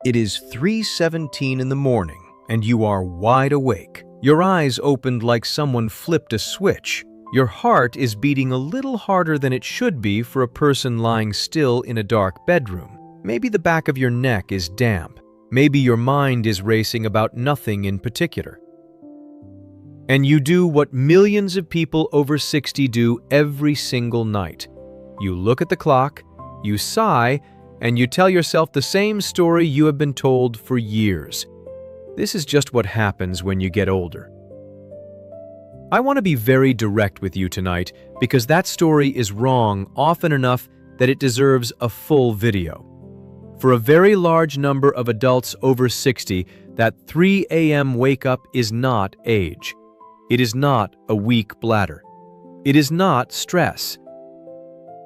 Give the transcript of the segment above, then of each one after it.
It is 3:17 in the morning, and you are wide awake. Your eyes opened like someone flipped a switch. Your heart is beating a little harder than it should be for a person lying still in a dark bedroom. Maybe the back of your neck is damp. Maybe your mind is racing about nothing in particular. And you do what millions of people over 60 do every single night. You look at the clock, you sigh, and you tell yourself the same story you have been told for years. This is just what happens when you get older. I want to be very direct with you tonight because that story is wrong often enough that it deserves a full video. For a very large number of adults over 60, that 3 a.m. wake-up is not age. It is not a weak bladder. It is not stress.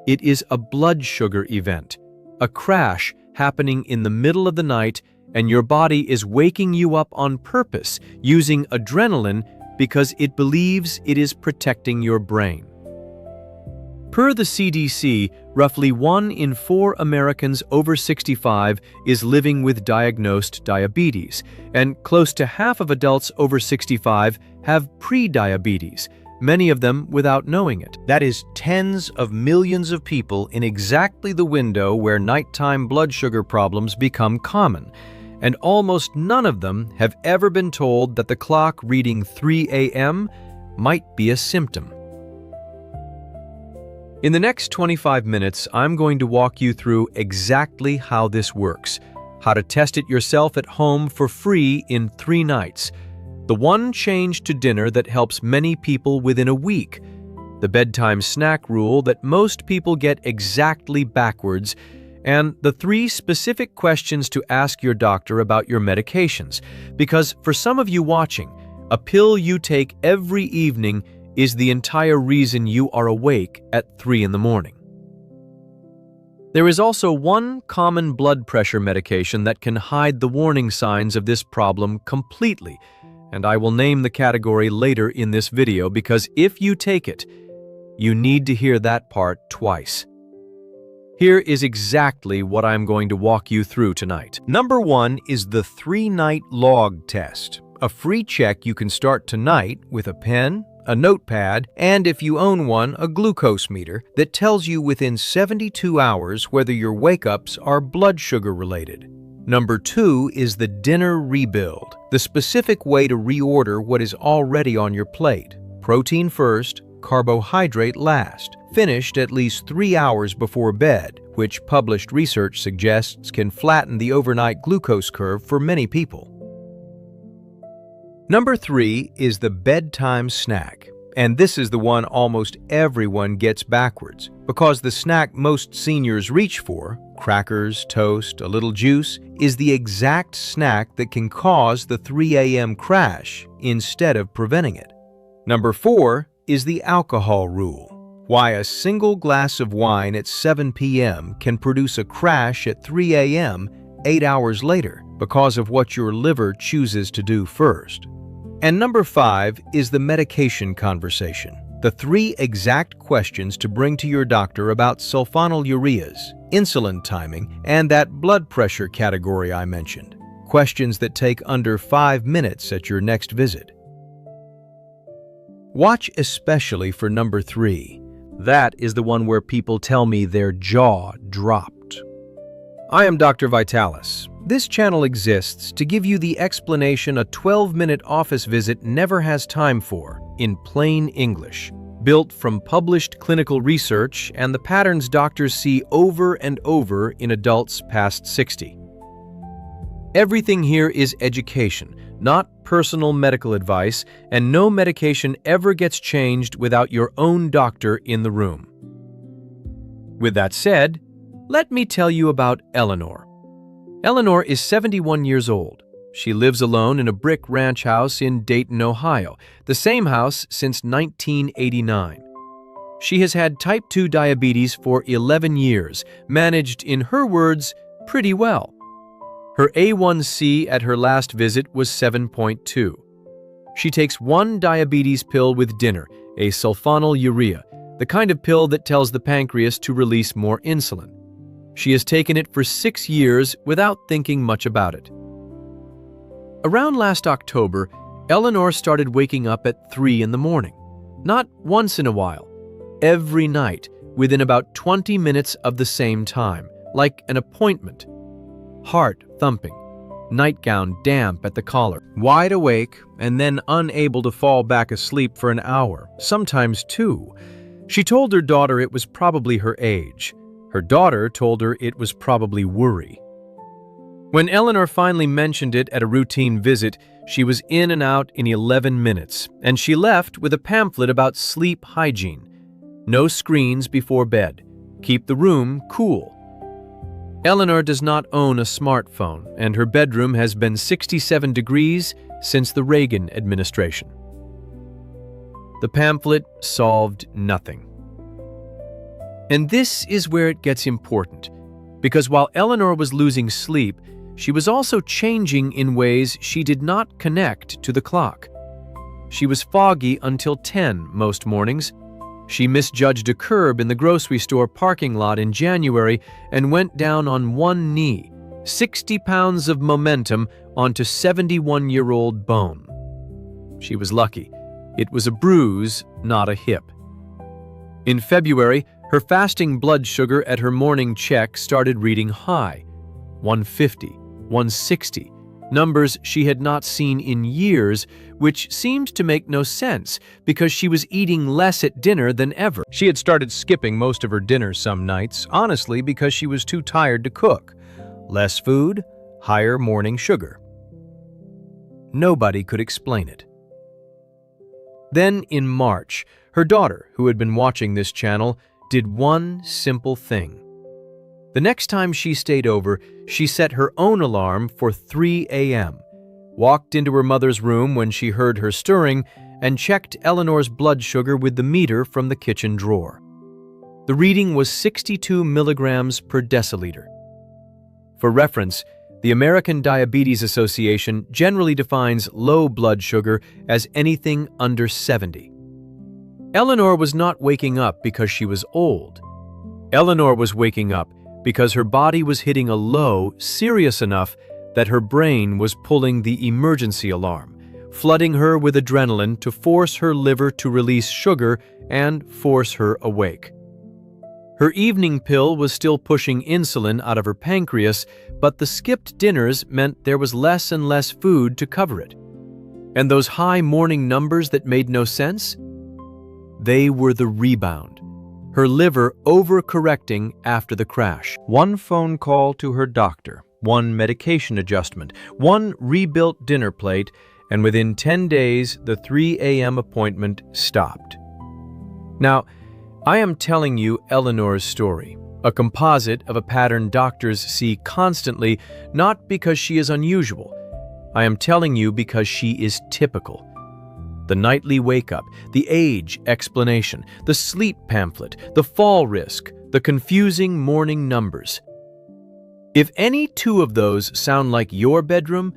It is a blood sugar event. A crash happening in the middle of the night, and your body is waking you up on purpose using adrenaline because it believes it is protecting your brain. Per the CDC, roughly 1 in 4 Americans over 65 is living with diagnosed diabetes, and close to half of adults over 65 have prediabetes, many of them without knowing it. That is tens of millions of people in exactly the window where nighttime blood sugar problems become common, and almost none of them have ever been told that the clock reading 3 a.m. might be a symptom. In the next 25 minutes, I'm going to walk you through exactly how this works, how to test it yourself at home for free in 3 nights, the one change to dinner that helps many people within a week, the bedtime snack rule that most people get exactly backwards, and the 3 specific questions to ask your doctor about your medications. Because for some of you watching, a pill you take every evening is the entire reason you are awake at 3 in the morning. There is also one common blood pressure medication that can hide the warning signs of this problem completely, and I will name the category later in this video because if you take it, you need to hear that part twice. Here is exactly what I'm going to walk you through tonight. Number 1 is the 3-night log test, a free check you can start tonight with a pen, a notepad, and if you own one, a glucose meter that tells you within 72 hours whether your wake-ups are blood sugar related. Number 2 is the dinner rebuild, the specific way to reorder what is already on your plate. Protein first, carbohydrate last, finished at least 3 hours before bed, which published research suggests can flatten the overnight glucose curve for many people. Number 3 is the bedtime snack, and this is the one almost everyone gets backwards, because the snack most seniors reach for, crackers, toast, a little juice, is the exact snack that can cause the 3 a.m. crash instead of preventing it. Number 4 is the alcohol rule, why a single glass of wine at 7 p.m. can produce a crash at 3 a.m. 8 hours later because of what your liver chooses to do first. And number 5 is the medication conversation, the 3 exact questions to bring to your doctor about sulfonylureas, insulin timing, and that blood pressure category I mentioned, questions that take under 5 minutes at your next visit. Watch especially for number 3. That is the one where people tell me their jaw dropped. I am Dr. Vitalis. This channel exists to give you the explanation a 12-minute office visit never has time for, in plain English, built from published clinical research and the patterns doctors see over and over in adults past 60. Everything here is education, not personal medical advice, and no medication ever gets changed without your own doctor in the room. With that said, let me tell you about Eleanor. Eleanor is 71 years old. She lives alone in a brick ranch house in Dayton, Ohio, the same house since 1989. She has had type 2 diabetes for 11 years, managed, in her words, pretty well. Her A1C at her last visit was 7.2. She takes 1 diabetes pill with dinner, a sulfonylurea, the kind of pill that tells the pancreas to release more insulin. She has taken it for 6 years without thinking much about it. Around last October, Eleanor started waking up at 3 in the morning. Not once in a while, every night, within about 20 minutes of the same time, like an appointment. Heart thumping, nightgown damp at the collar, wide awake and then unable to fall back asleep for an hour, sometimes 2. She told her daughter it was probably her age. Her daughter told her it was probably worry. When Eleanor finally mentioned it at a routine visit, she was in and out in 11 minutes, and she left with a pamphlet about sleep hygiene. No screens before bed. Keep the room cool. Eleanor does not own a smartphone, and her bedroom has been 67 degrees since the Reagan administration. The pamphlet solved nothing. And this is where it gets important, because while Eleanor was losing sleep, she was also changing in ways she did not connect to the clock. She was foggy until 10 most mornings. She misjudged a curb in the grocery store parking lot in January and went down on one knee, 60 pounds of momentum onto 71-year-old bone. She was lucky. It was a bruise, not a hip. In February, her fasting blood sugar at her morning check started reading high, 150, 160, numbers she had not seen in years, which seemed to make no sense because she was eating less at dinner than ever. She had started skipping most of her dinner some nights, honestly because she was too tired to cook. Less food, higher morning sugar. Nobody could explain it. Then in March, her daughter, who had been watching this channel, did one simple thing. The next time she stayed over, she set her own alarm for 3 a.m., walked into her mother's room when she heard her stirring, and checked Eleanor's blood sugar with the meter from the kitchen drawer. The reading was 62 milligrams per deciliter. For reference, the American Diabetes Association generally defines low blood sugar as anything under 70. Eleanor was not waking up because she was old. Eleanor was waking up because her body was hitting a low serious enough that her brain was pulling the emergency alarm, flooding her with adrenaline to force her liver to release sugar and force her awake. Her evening pill was still pushing insulin out of her pancreas, but the skipped dinners meant there was less and less food to cover it. And those high morning numbers that made no sense? They were the rebound. Her liver overcorrecting after the crash. One phone call to her doctor, one medication adjustment, one rebuilt dinner plate, and within 10 days, the 3 a.m. appointment stopped. Now, I am telling you Eleanor's story, a composite of a pattern doctors see constantly, not because she is unusual. I am telling you because she is typical. The nightly wake-up, the age explanation, the sleep pamphlet, the fall risk, the confusing morning numbers. If any two of those sound like your bedroom,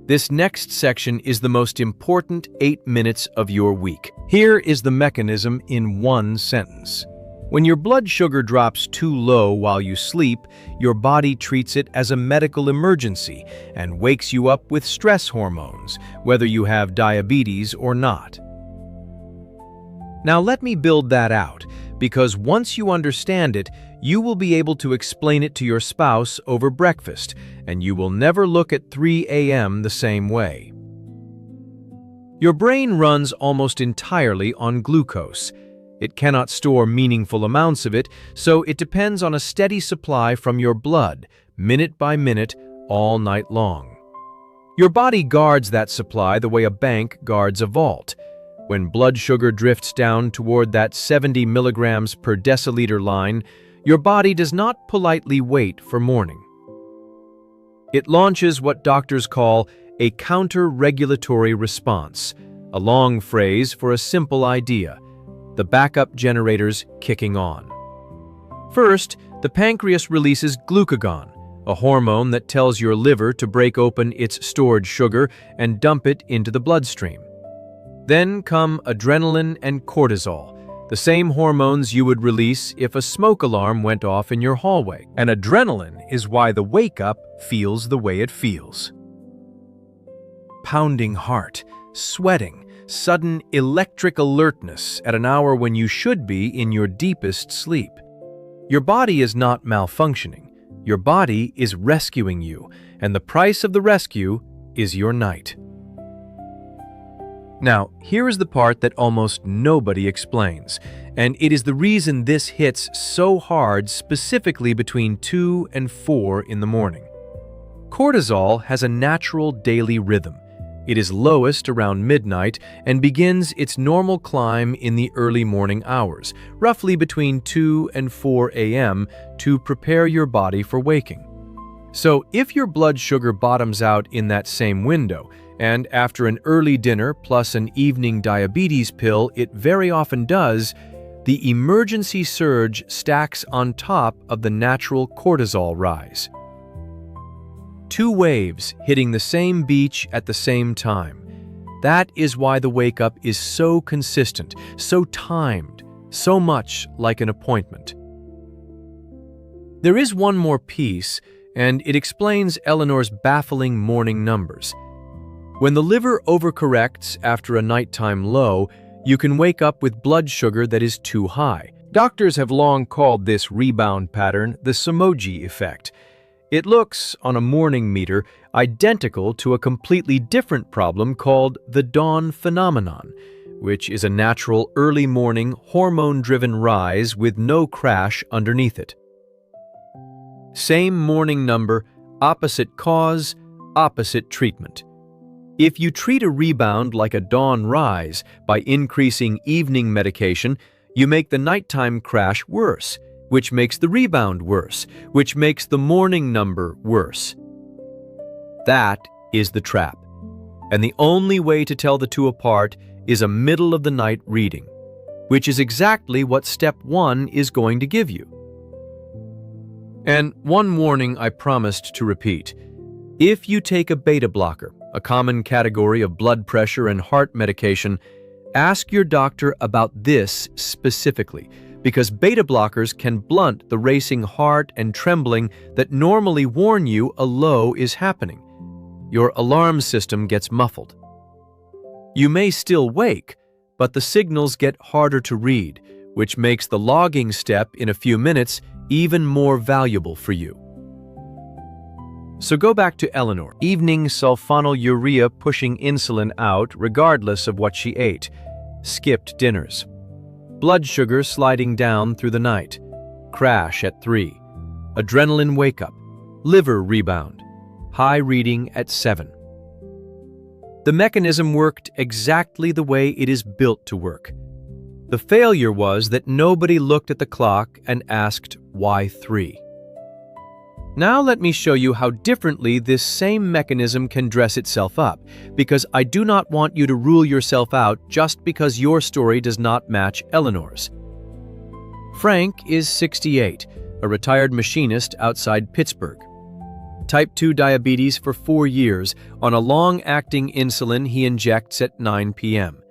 this next section is the most important 8 minutes of your week. Here is the mechanism in one sentence. When your blood sugar drops too low while you sleep, your body treats it as a medical emergency and wakes you up with stress hormones, whether you have diabetes or not. Now let me build that out, because once you understand it, you will be able to explain it to your spouse over breakfast, and you will never look at 3 a.m. the same way. Your brain runs almost entirely on glucose. It cannot store meaningful amounts of it, so it depends on a steady supply from your blood, minute by minute, all night long. Your body guards that supply the way a bank guards a vault. When blood sugar drifts down toward that 70 milligrams per deciliter line, your body does not politely wait for morning. It launches what doctors call a counter-regulatory response, a long phrase for a simple idea: the backup generators kicking on. First, the pancreas releases glucagon, a hormone that tells your liver to break open its stored sugar and dump it into the bloodstream. Then come adrenaline and cortisol, the same hormones you would release if a smoke alarm went off in your hallway. And adrenaline is why the wake-up feels the way it feels. Pounding heart, sweating, sudden electric alertness at an hour when you should be in your deepest sleep. Your body is not malfunctioning. Your body is rescuing you, and the price of the rescue is your night. Now, here is the part that almost nobody explains, and it is the reason this hits so hard specifically between 2 and 4 in the morning. Cortisol has a natural daily rhythm. It is lowest around midnight and begins its normal climb in the early morning hours, roughly between 2 and 4 a.m., to prepare your body for waking. So if your blood sugar bottoms out in that same window, and after an early dinner plus an evening diabetes pill it very often does, the emergency surge stacks on top of the natural cortisol rise. Two waves hitting the same beach at the same time. That is why the wake-up is so consistent, so timed, so much like an appointment. There is one more piece, and it explains Eleanor's baffling morning numbers. When the liver overcorrects after a nighttime low, you can wake up with blood sugar that is too high. Doctors have long called this rebound pattern the Somogyi effect. It looks, on a morning meter, identical to a completely different problem called the dawn phenomenon, which is a natural early morning hormone-driven rise with no crash underneath it. Same morning number, opposite cause, opposite treatment. If you treat a rebound like a dawn rise by increasing evening medication, you make the nighttime crash worse, which makes the rebound worse, which makes the morning number worse. That is the trap. And the only way to tell the two apart is a middle-of-the-night reading, which is exactly what step 1 is going to give you. And one warning I promised to repeat. If you take a beta blocker, a common category of blood pressure and heart medication, ask your doctor about this specifically, because beta blockers can blunt the racing heart and trembling that normally warn you a low is happening. Your alarm system gets muffled. You may still wake, but the signals get harder to read, which makes the logging step in a few minutes even more valuable for you. So go back to Eleanor. Evening sulfonylurea pushing insulin out regardless of what she ate. Skipped dinners. Blood sugar sliding down through the night. Crash at 3. Adrenaline wake-up. Liver rebound. High reading at 7. The mechanism worked exactly the way it is built to work. The failure was that nobody looked at the clock and asked, why 3? Now let me show you how differently this same mechanism can dress itself up, because I do not want you to rule yourself out just because your story does not match Eleanor's. Frank is 68, a retired machinist outside Pittsburgh. Type 2 diabetes for 4 years on a long-acting insulin he injects at 9 p.m.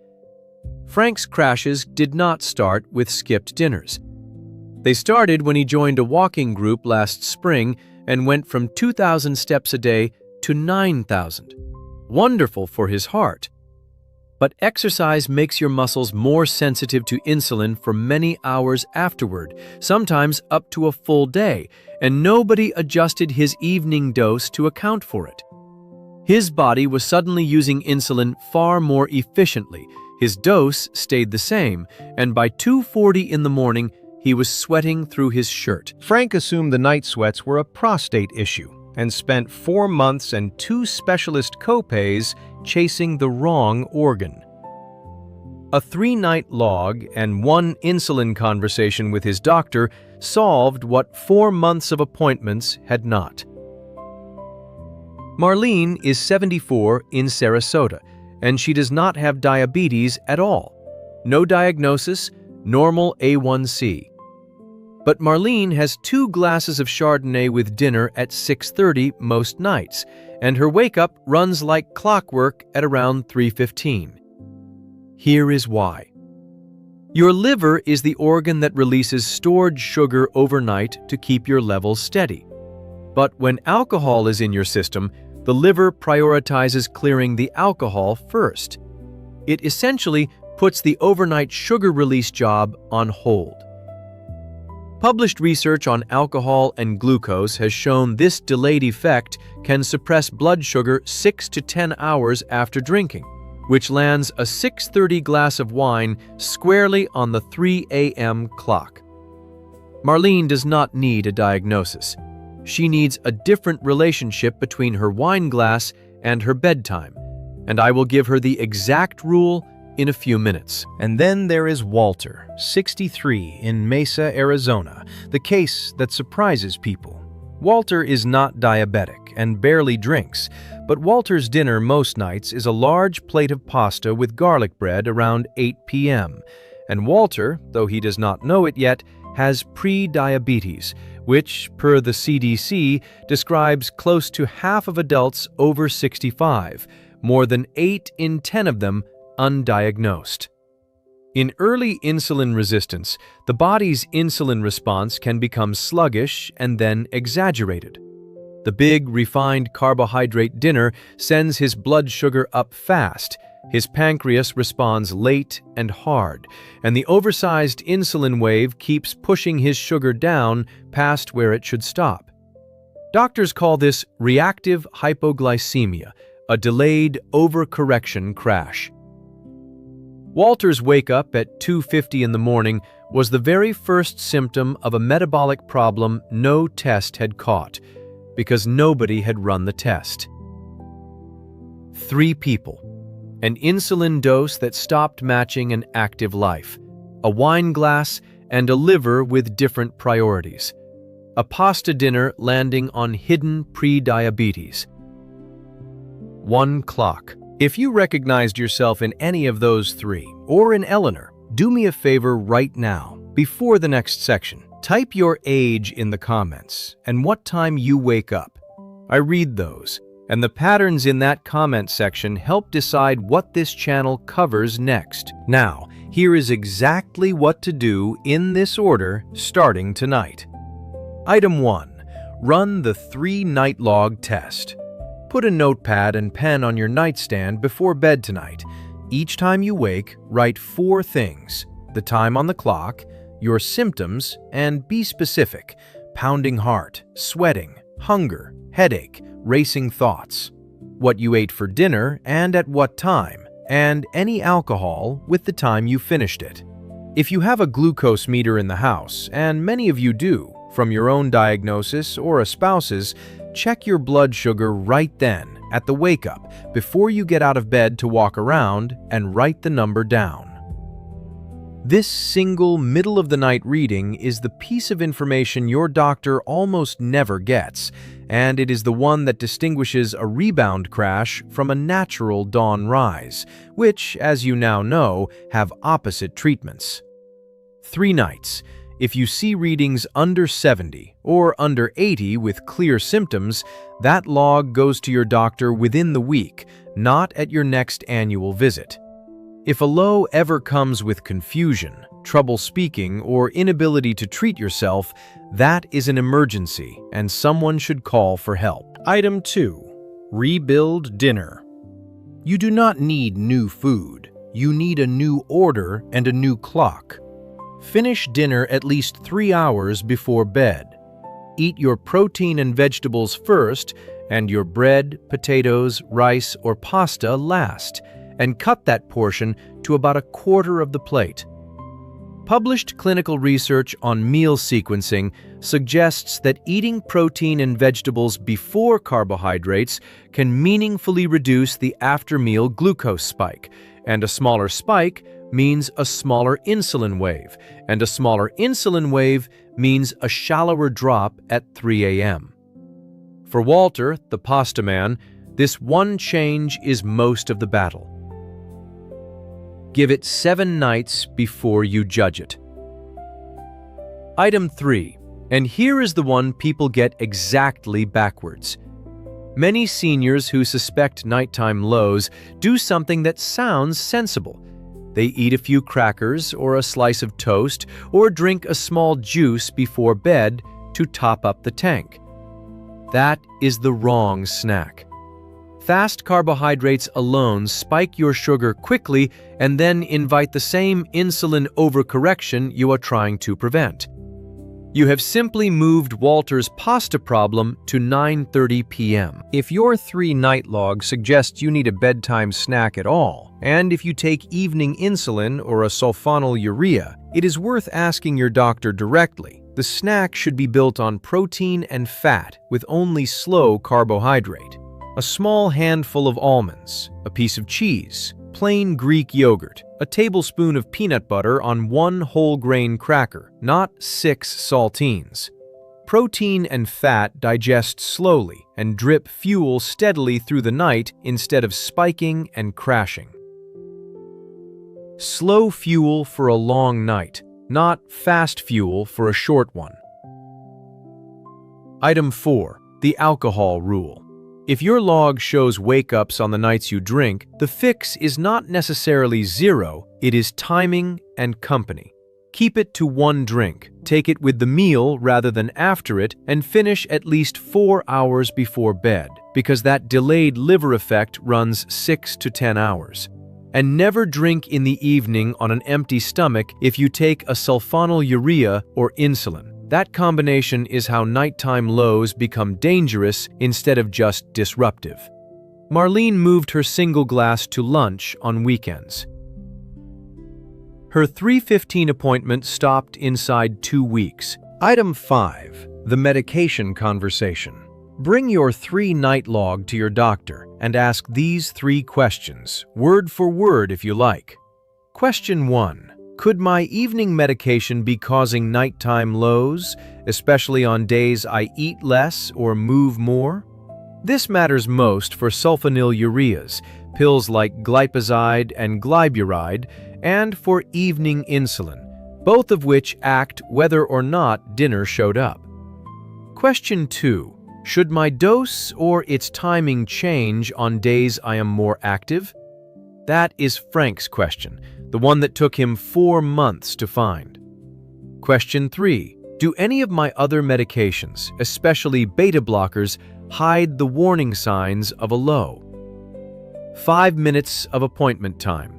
Frank's crashes did not start with skipped dinners. They started when he joined a walking group last spring and went from 2,000 steps a day to 9,000. Wonderful for his heart. But exercise makes your muscles more sensitive to insulin for many hours afterward, sometimes up to a full day, and nobody adjusted his evening dose to account for it. His body was suddenly using insulin far more efficiently. His dose stayed the same, and by 2:40 in the morning, he was sweating through his shirt. Frank assumed the night sweats were a prostate issue and spent 4 months and 2 specialist copays chasing the wrong organ. A 3-night log and 1 insulin conversation with his doctor solved what 4 months of appointments had not. Marlene is 74 in Sarasota, and she does not have diabetes at all. No diagnosis, normal A1C. But Marlene has 2 glasses of Chardonnay with dinner at 6:30 most nights, and her wake-up runs like clockwork at around 3:15. Here is why. Your liver is the organ that releases stored sugar overnight to keep your levels steady. But when alcohol is in your system, the liver prioritizes clearing the alcohol first. It essentially puts the overnight sugar release job on hold. Published research on alcohol and glucose has shown this delayed effect can suppress blood sugar 6 to 10 hours after drinking, which lands a 6:30 glass of wine squarely on the 3 a.m. clock. Marlene does not need a diagnosis. She needs a different relationship between her wine glass and her bedtime, and I will give her the exact rule in a few minutes. And then there is Walter, 63, in Mesa, Arizona, the case that surprises people. Walter is not diabetic and barely drinks, but Walter's dinner most nights is a large plate of pasta with garlic bread around 8 p.m. And Walter, though he does not know it yet, has prediabetes, which, per the CDC, describes close to half of adults over 65, more than 8 in 10 of them undiagnosed. In early insulin resistance, the body's insulin response can become sluggish and then exaggerated. The big, refined carbohydrate dinner sends his blood sugar up fast, his pancreas responds late and hard, and the oversized insulin wave keeps pushing his sugar down past where it should stop. Doctors call this reactive hypoglycemia, a delayed overcorrection crash. Walter's wake-up at 2:50 in the morning was the very first symptom of a metabolic problem no test had caught, because nobody had run the test. 3 people, an insulin dose that stopped matching an active life, a wine glass, and a liver with different priorities, a pasta dinner landing on hidden prediabetes. 1 clock. If you recognized yourself in any of those 3, or in Eleanor, do me a favor right now, before the next section. Type your age in the comments and what time you wake up. I read those, and the patterns in that comment section help decide what this channel covers next. Now, here is exactly what to do in this order starting tonight. Item 1. Run the 3-night log test. Put a notepad and pen on your nightstand before bed tonight. Each time you wake, write 4 things: the time on the clock, your symptoms, and be specific: pounding heart, sweating, hunger, headache, racing thoughts, what you ate for dinner and at what time, and any alcohol with the time you finished it. If you have a glucose meter in the house, and many of you do, from your own diagnosis or a spouse's, check your blood sugar right then, at the wake-up, before you get out of bed to walk around, and write the number down. This single middle-of-the-night reading is the piece of information your doctor almost never gets, and it is the one that distinguishes a rebound crash from a natural dawn rise, which, as you now know, have opposite treatments. 3 nights. If you see readings under 70 or under 80 with clear symptoms, that log goes to your doctor within the week, not at your next annual visit. If a low ever comes with confusion, trouble speaking, or inability to treat yourself, that is an emergency and someone should call for help. Item 2. Rebuild dinner. You do not need new food. You need a new order and a new clock. Finish dinner at least 3 hours before bed. Eat your protein and vegetables first, and your bread, potatoes, rice, or pasta last, and cut that portion to about a quarter of the plate. Published clinical research on meal sequencing suggests that eating protein and vegetables before carbohydrates can meaningfully reduce the after-meal glucose spike, and a smaller spike means a smaller insulin wave, and a smaller insulin wave means a shallower drop at 3 a.m. For Walter, the pasta man, this one change is most of the battle. Give it 7 nights before you judge it. Item 3, and here is the one people get exactly backwards. Many seniors who suspect nighttime lows do something that sounds sensible. They eat a few crackers or a slice of toast or drink a small juice before bed to top up the tank. That is the wrong snack. Fast carbohydrates alone spike your sugar quickly and then invite the same insulin overcorrection you are trying to prevent. You have simply moved Walter's pasta problem to 9:30 p.m. If your 3-night log suggests you need a bedtime snack at all, and if you take evening insulin or a sulfonylurea, it is worth asking your doctor directly. The snack should be built on protein and fat with only slow carbohydrate. A small handful of almonds, a piece of cheese, plain Greek yogurt, a tablespoon of peanut butter on 1 whole grain cracker, not 6 saltines. Protein and fat digest slowly and drip fuel steadily through the night instead of spiking and crashing. Slow fuel for a long night, not fast fuel for a short one. Item 4. The alcohol rule. If your log shows wake-ups on the nights you drink, the fix is not necessarily 0, it is timing and company. Keep it to 1 drink, take it with the meal rather than after it, and finish at least 4 hours before bed, because that delayed liver effect runs 6 to 10 hours. And never drink in the evening on an empty stomach if you take a sulfonylurea or insulin. That combination is how nighttime lows become dangerous instead of just disruptive. Marlene moved her single glass to lunch on weekends. Her 3:15 appointment stopped inside 2 weeks. Item 5. The medication conversation. Bring your 3-night log to your doctor and ask these 3 questions, word for word if you like. Question 1. Could my evening medication be causing nighttime lows, especially on days I eat less or move more? This matters most for sulfonylureas, pills like glipizide and glyburide, and for evening insulin, both of which act whether or not dinner showed up. Question 2. Should my dose or its timing change on days I am more active? That is Frank's question, the one that took him 4 months to find. Question 3. Do any of my other medications, especially beta blockers, hide the warning signs of a low? 5 minutes of appointment time.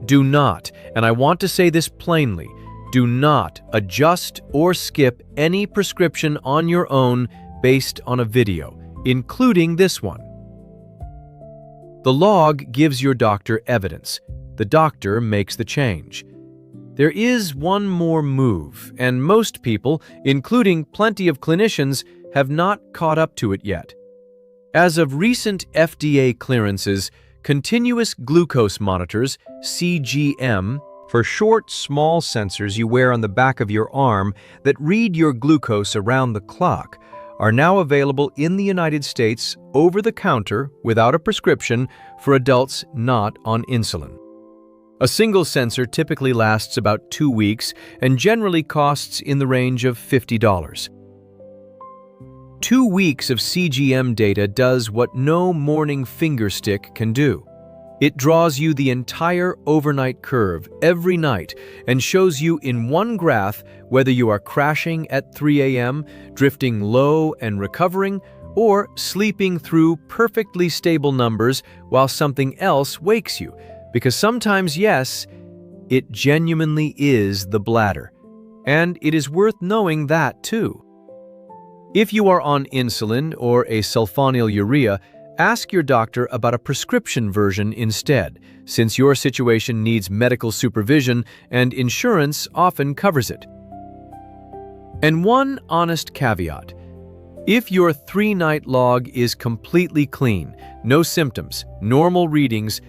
Do not, and I want to say this plainly, do not adjust or skip any prescription on your own based on a video, including this one. The log gives your doctor evidence. The doctor makes the change. There is one more move, and most people, including plenty of clinicians, have not caught up to it yet. As of recent FDA clearances, continuous glucose monitors, CGM, for short, small sensors you wear on the back of your arm that read your glucose around the clock, are now available in the United States over the counter without a prescription for adults not on insulin. A single sensor typically lasts about 2 weeks and generally costs in the range of $50. 2 weeks of CGM data does what no morning finger stick can do. It draws you the entire overnight curve every night and shows you in one graph whether you are crashing at 3 a.m., drifting low and recovering, or sleeping through perfectly stable numbers while something else wakes you. Because sometimes, yes, it genuinely is the bladder. And it is worth knowing that too. If you are on insulin or a sulfonylurea, ask your doctor about a prescription version instead, since your situation needs medical supervision and insurance often covers it. And one honest caveat. If your 3-night log is completely clean, no symptoms, normal readings,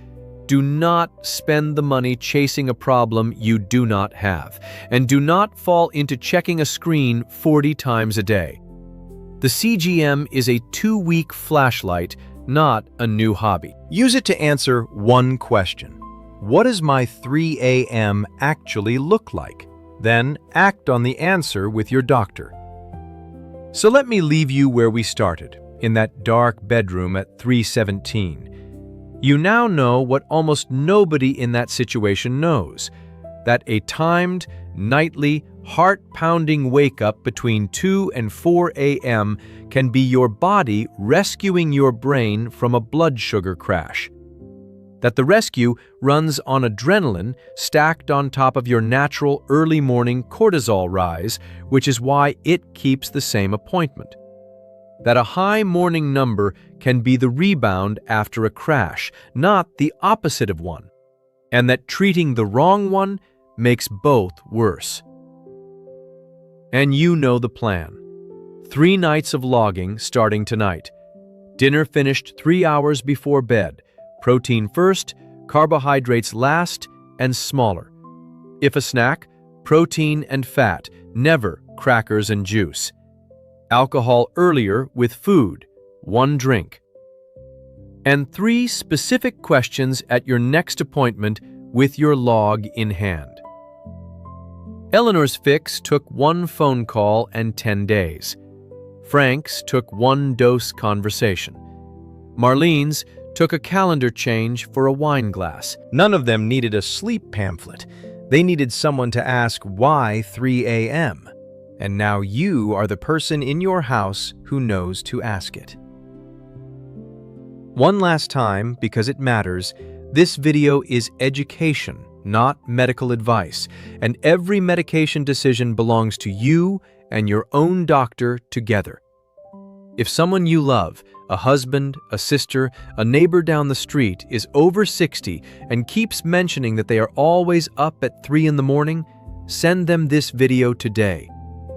do not spend the money chasing a problem you do not have, and do not fall into checking a screen 40 times a day. The CGM is a 2-week flashlight, not a new hobby. Use it to answer one question. What does my 3 a.m. actually look like? Then act on the answer with your doctor. So let me leave you where we started, in that dark bedroom at 3:17. You now know what almost nobody in that situation knows, that a timed, nightly, heart-pounding wake-up between 2 and 4 a.m. can be your body rescuing your brain from a blood sugar crash. That the rescue runs on adrenaline stacked on top of your natural early morning cortisol rise, which is why it keeps the same appointment. That a high morning number can be the rebound after a crash, not the opposite of one, and that treating the wrong one makes both worse. And you know the plan. 3 nights of logging starting tonight. Dinner finished 3 hours before bed. Protein first, carbohydrates last, and smaller. If a snack, protein and fat, never crackers and juice. Alcohol earlier with food, 1 drink. And 3 specific questions at your next appointment with your log in hand. Eleanor's fix took 1 phone call and 10 days. Frank's took 1 dose conversation. Marlene's took a calendar change for a wine glass. None of them needed a sleep pamphlet. They needed someone to ask why 3 a.m. And now you are the person in your house who knows to ask it. One last time, because it matters, this video is education, not medical advice, and every medication decision belongs to you and your own doctor together. If someone you love, a husband, a sister, a neighbor down the street, is over 60 and keeps mentioning that they are always up at 3 in the morning, send them this video today.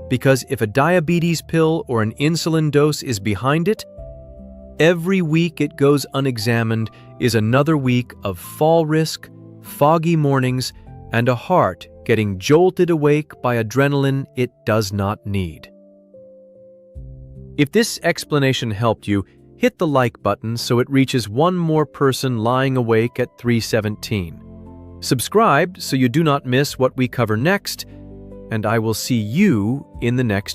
Because if a diabetes pill or an insulin dose is behind it, every week it goes unexamined is another week of fall risk, foggy mornings, and a heart getting jolted awake by adrenaline it does not need. If this explanation helped you, hit the like button so it reaches one more person lying awake at 3:17. Subscribe so you do not miss what we cover next, and I will see you in the next